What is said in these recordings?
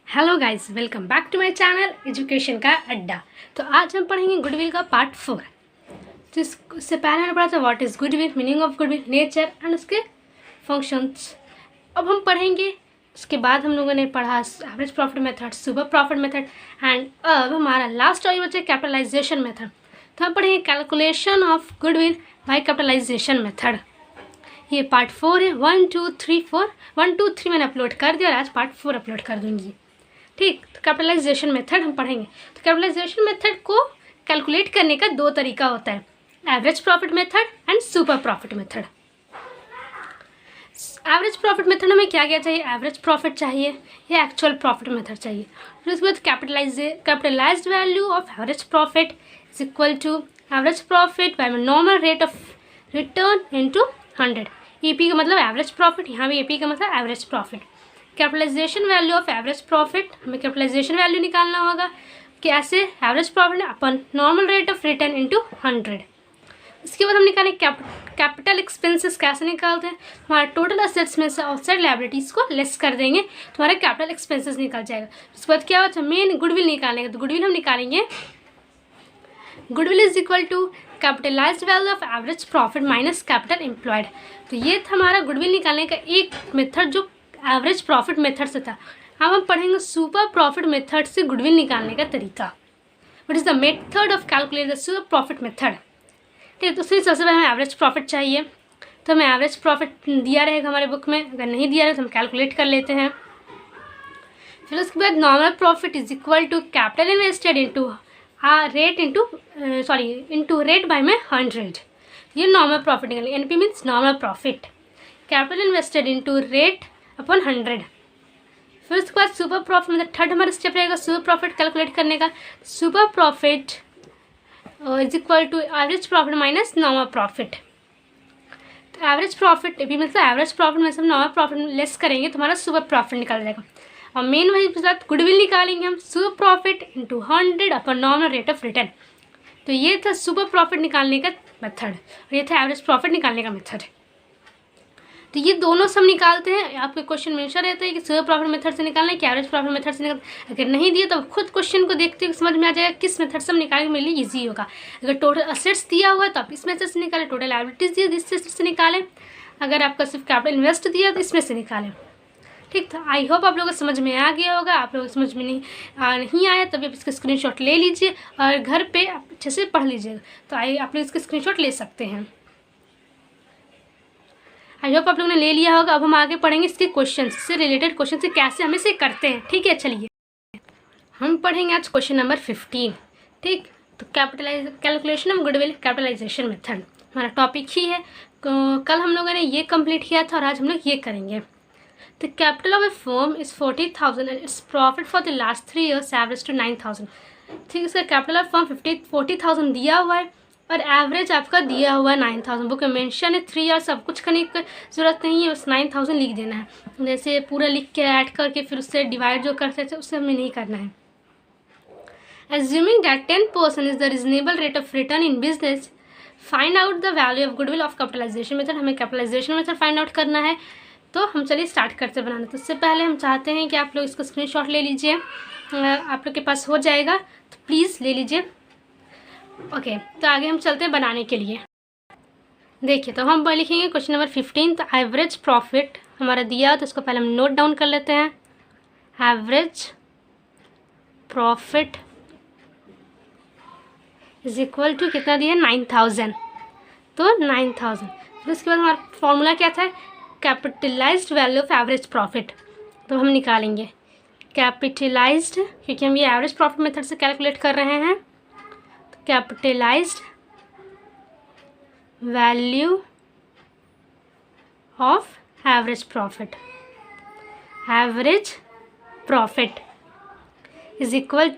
Hello guys, welcome back to my channel education का अड्डा। तो आज हम पढ़ेंगे गुडविल का पार्ट 4। तो इससे पहले हमने पढ़ा था what is goodwill, meaning of goodwill, nature and उसके फंक्शंस। अब हम पढ़ेंगे, उसके बाद हम लोगों ने पढ़ा average profit method, super profit method and अब हमारा लास्ट टॉपिक बचा कैपिटलाइजेशन मेथड। तो हम पढ़ेंगे calculation of goodwill by capitalization method. ये पार्ट 4 है। 1 2 3 4 1 2 3 मैंने अपलोड कर दिया और आज पार्ट 4 अपलोड कर दूँगी। ठीक, तो कैपिटलाइजेशन मेथड हम पढ़ेंगे। तो कैपिटलाइजेशन मेथड को कैलकुलेट करने का दो तरीका होता है, average profit method and super profit method. Average profit method में क्या क्या चाहिए, एवरेज प्रॉफिट चाहिए या एक्चुअल प्रॉफिट मेथड चाहिए। फिर उसके बाद capitalized value of average profit is equal to average profit by normal rate of return into 100। EP का मतलब एवरेज प्रॉफिट, यहाँ भी ईपी का मतलब average profit. Capitalization value of average profit, हमें कैपिटलाइजेशन वैल्यू निकालना होगा कैसे, average profit upon normal rate of return into 100। इसके बाद हम निकालेंगे कैपिटल एक्सपेंसेस। कैसे निकालते हैं, हमारा टोटल असेट्स में से आउटसाइड लायबिलिटीज़ को लेस कर देंगे तो हमारा कैपिटल एक्सपेंसेस निकल जाएगा। उसके बाद क्या होता है, मेन गुडविल निकालेंगे। तो गुडविल हम निकालेंगे, goodwill is equal to capitalized value of average profit minus capital employed. तो ये था हमारा गुडविल निकालने का एक मेथड जो एवरेज प्रॉफिट मेथड से था। अब हम पढ़ेंगे सुपर प्रॉफिट मेथड से गुडविल निकालने का तरीका। What is the method of calculate the super profit method. ठीक है, तो सबसे पहले हमें एवरेज प्रॉफिट चाहिए। तो हमें एवरेज प्रॉफिट दिया रहेगा हमारे बुक में, अगर नहीं दिया रहे तो हम कैलकुलेट कर लेते हैं। फिर उसके बाद normal profit is equal to capital invested into rate into rate by में 100। ये नॉर्मल प्रॉफिट निकलेगा। NP means normal profit, capital invested into rate upon 100। फिर उसके बाद सुपर प्रॉफिट मतलब थर्ड हमारा स्टेप रहेगा सुपर प्रॉफिट कैलकुलेट करने का। Super profit is equal to average profit minus normal profit. तो एवरेज प्रॉफिट भी मतलब एवरेज प्रॉफिट में से हम नॉर्मल प्रॉफिट लेस करेंगे तो हमारा सुपर प्रॉफिट निकल जाएगा। और मेन वही के साथ गुडविल निकालेंगे हम, super profit into 100 upon normal rate of return. तो ये था सुपर प्रॉफिट निकालने का मेथड और ये था एवरेज प्रॉफिट निकालने का मेथड। तो ये दोनों सब निकालते हैं। आपके क्वेश्चन में हमेशा रहता है कि सुपर प्रॉफिट मेथड से निकालना है कि एवरेज प्रॉफिट मेथड से निकालना। अगर नहीं दिया तो खुद क्वेश्चन को देखते हुए समझ में आ जाएगा किस मेथड से हम निकालेंगे मेरे लिए ईजी होगा। अगर टोटल असेट्स दिया हुआ है तो आप इस मेथड से निकालें, टोटल लायबिलिटीज दिया इस मेथड से निकालें, अगर आपका सिर्फ कैपिटल इन्वेस्ट दिया तो इसमें से निकालें। ठीक था, आई होप आप लोगों को समझ में आ गया होगा। आप लोगों को समझ में नहीं आया तभी आप इसका स्क्रीनशॉट ले लीजिए और घर पे अच्छे से पढ़ लीजिएगा। तो आप लोग इसका स्क्रीनशॉट ले सकते हैं। आई होप आप लोगों ने ले लिया होगा। अब हम आगे पढ़ेंगे इसके क्वेश्चन से रिलेटेड, क्वेश्चन से कैसे हम इसे करते हैं। ठीक है, चलिए हम पढ़ेंगे आज क्वेश्चन नंबर 15। ठीक, तो calculation of goodwill capitalization method हमारा टॉपिक ही है। कल हम लोगों ने ये कंप्लीट किया था और आज हम लोग ये करेंगे। The capital of a firm is 40,000 and its profit for the last 3 years average to 9,000। ठीक है, इसका कैपिटल ऑफ फर्म 40,000 दिया हुआ है और एवरेज आपका दिया हुआ है 9,000। बुक में मेंशन है 3 ईयर्स, सब कुछ करने की जरूरत नहीं है, बस 9,000 लिख देना है। जैसे पूरा लिख के ऐड करके फिर उससे डिवाइड जो करते थे उससे हमें नहीं करना है। Assuming that 10% is the reasonable rate of return in business, find out the value of goodwill of capitalization method। हमें कैपिटलाइजेशन मेथड फाइंड आउट करना है। तो हम चलिए स्टार्ट करते बनाना। तो उससे पहले हम चाहते हैं कि आप लोग इसको स्क्रीनशॉट ले लीजिए, आप लोग के पास हो जाएगा तो प्लीज़ ले लीजिए। ओके, तो आगे हम चलते हैं बनाने के लिए। देखिए, तो हम लिखेंगे क्वेश्चन नंबर 15। तो एवरेज प्रॉफिट हमारा दिया तो इसको पहले हम नोट डाउन कर लेते हैं। Average profit is equal to कितना दिया, 9,000। तो 9,000। फिर उसके बाद हमारा फॉर्मूला क्या था, capitalized value of average profit. तो हम निकालेंगे कैपिटलाइज्ड, क्योंकि हम ये एवरेज प्रॉफिट मेथड से कैलकुलेट कर रहे हैं। तो capitalized value of average profit, average profit is equal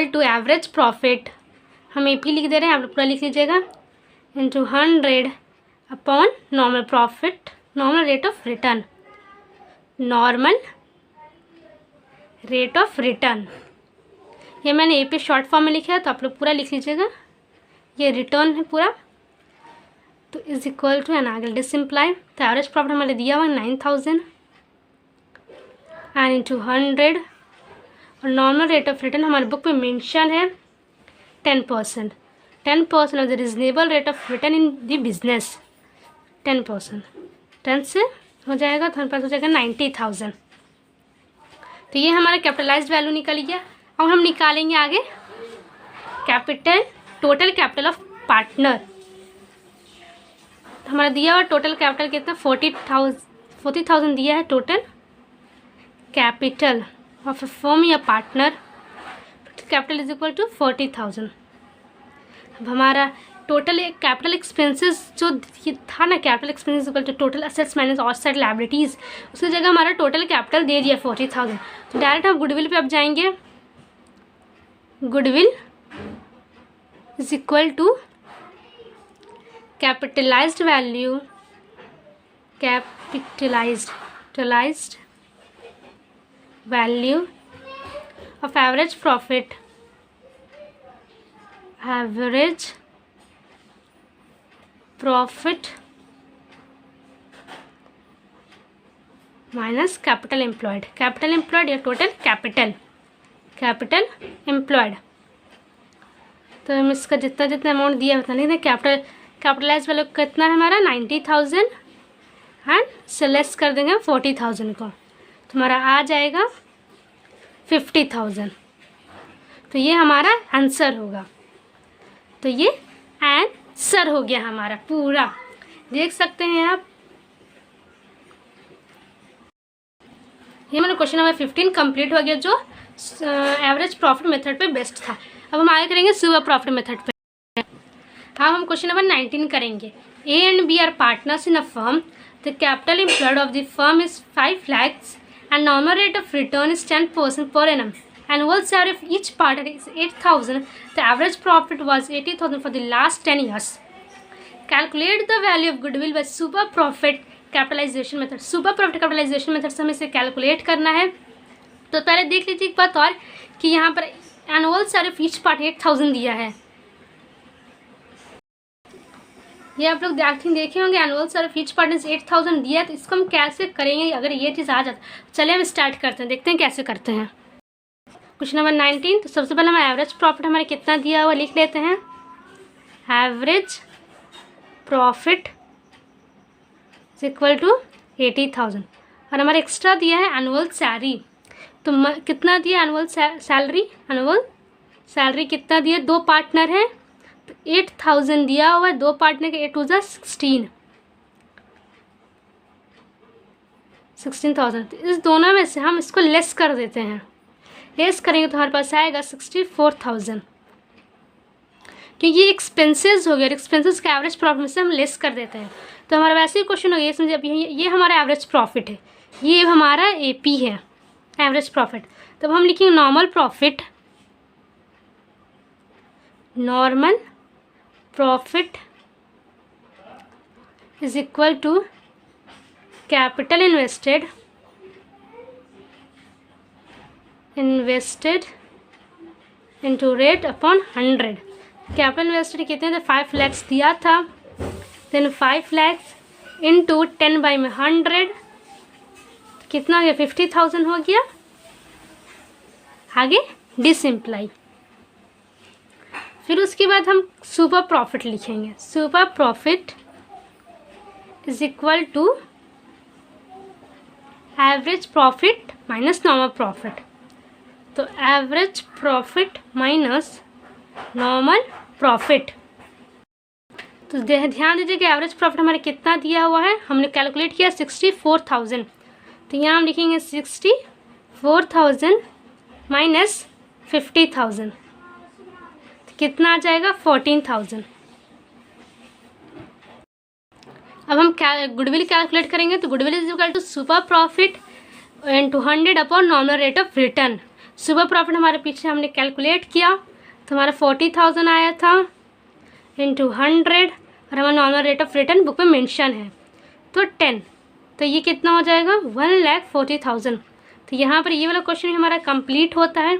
to average profit, हम एपी लिख दे रहे हैं, आप पूरा लिख लीजिएगा, into 100 upon normal profit, normal rate of return, normal rate of return. ये मैंने ए पे शॉर्ट फॉर्म में लिखा है तो आप लोग पूरा लिख लीजिएगा, ये रिटर्न है पूरा। तो इज इक्वल टू एन आगे डिसिम्प्लाई। तो एवरेज प्रॉफिट हमारे दिया हुआ 9,000 एन इंटू 100 और नॉर्मल रेट ऑफ रिटर्न हमारे बुक में मेंशन है 10%। 10% of the reasonable rate of return in the business 10%। 10 से हो जाएगा तो हमारे पास हो जाएगा 90,000। तो ये हमारा कैपिटलाइज्ड वैल्यू निकल गया। अब हम निकालेंगे आगे capital, total capital of partner. हमारा दिया हुआ टोटल कैपिटल कितना 40,000 दिया है total capital of a firm या पार्टनर। Capital is equal to 40,000। अब हमारा टोटल कैपिटल एक्सपेंसेस जो था ना, capital expenses equal to total assets minus outside liabilities, उसकी जगह हमारा टोटल कैपिटल दे दिया 40,000। तो डायरेक्ट हम गुडविल पे अब जाएंगे। Goodwill is equal to capitalized value, capitalized value of average profit, average profit minus capital employed. Capital employed या टोटल कैपिटल एम्प्लॉयड। तो हम इसका जितना अमाउंट दिया बता नहीं, कैपिटलाइज वैल्यू कितना है हमारा 90,000 एंड सेलेक्ट कर देंगे 40,000 को, तो हमारा आ जाएगा 50,000। तो ये हमारा आंसर होगा। तो ये आंसर हो गया हमारा पूरा, देख सकते हैं आप। ये हमारा क्वेश्चन नंबर 15 कंप्लीट हो गया, जो एवरेज प्रॉफिट मेथड पे बेस्ट था। अब हम आगे करेंगे सुपर प्रॉफिट मेथड पे। हाँ, हम क्वेश्चन नंबर 19 करेंगे। A and B are partners in a firm, the capital employed of the firm is 5 lakhs and normal rate of return is 10% per annum. Annual salary of each partner is 8,000. The average profit was 80,000 for the last 10 years. Calculate the value of goodwill by super profit capitalization method. Super profit capitalization method से हमें इसे calculate करना है। तो पहले देख लीजिए एक बात और कि यहाँ पर annual salary of each partner 8,000 दिया है। ये आप लोग देखे होंगे, annual salary of each partner 8,000 दिया है। तो इसको हम कैसे करेंगे अगर ये चीज़ आ जाता। चलिए हम स्टार्ट करते हैं, देखते हैं कैसे करते हैं। Question number 19। तो सबसे पहले हम एवरेज प्रॉफिट हमारे कितना दिया हुआ लिख लेते हैं। Average profit is equal to 80,000 और हमारा एक्स्ट्रा दिया है एनुअल सैलरी। तो कितना दिया एनुअल सैलरी, एनुअल सैलरी कितना दिया, 2 पार्टनर हैं तो 8,000 दिया हुआ है। 2 पार्टनर के 8 2 16,000। तो इस दोनों में से हम इसको लेस कर देते हैं। लेस करेंगे तो हमारे पास आएगा 64,000, क्योंकि ये एक्सपेंसेस हो गया। एक्सपेंसेस का एवरेज प्रॉफिट में से हम लेस कर देते हैं। तो हमारा वैसे ही क्वेश्चन हो गया, समझिए अब ये हमारा एवरेज प्रॉफिट है, ये हमारा एपी है एवरेज प्रॉफिट। तब हम लिखेंगे normal profit is equal to capital invested into rate upon 100। Capital invested कितने थे, 5 lakhs दिया था, देन 5 lakhs इंटू 10/100 कितना हो गया, 50,000 हो गया। आगे डिसिम्प्लाई। फिर उसके बाद हम सुपर प्रॉफिट लिखेंगे। Super profit is equal to average profit minus normal profit. तो average profit minus normal profit. तो ध्यान दीजिए कि एवरेज प्रॉफिट हमारे कितना दिया हुआ है, हमने कैलकुलेट किया 64,000। तो यहाँ हम लिखेंगे 64,000 माइनस 50,000, तो कितना आ जाएगा 14,000। अब हम गुडविल कैलकुलेट करेंगे। तो goodwill is equal to super profit into 100 upon normal rate of return. Super profit हमारे पीछे हमने कैलकुलेट किया तो हमारा 40,000 आया था इंटू 100 और हमारा normal rate of return book में मेंशन है तो 10। तो ये कितना हो जाएगा 1,40,000। तो यहाँ पर ये वाला क्वेश्चन हमारा कंप्लीट होता है।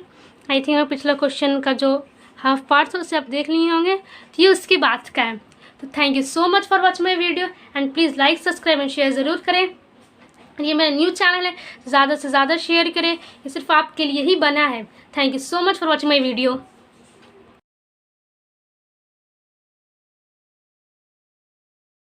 आई थिंक पिछला क्वेश्चन का जो हाफ पार्ट उसे आप देख लिए होंगे, तो ये उसकी बात का है। तो thank you so much for watching my video and please like subscribe and share ज़रूर करें। ये मेरा न्यू चैनल है, ज़्यादा से ज़्यादा शेयर करें, ये सिर्फ आपके लिए ही बना है। Thank you so much for watching my video.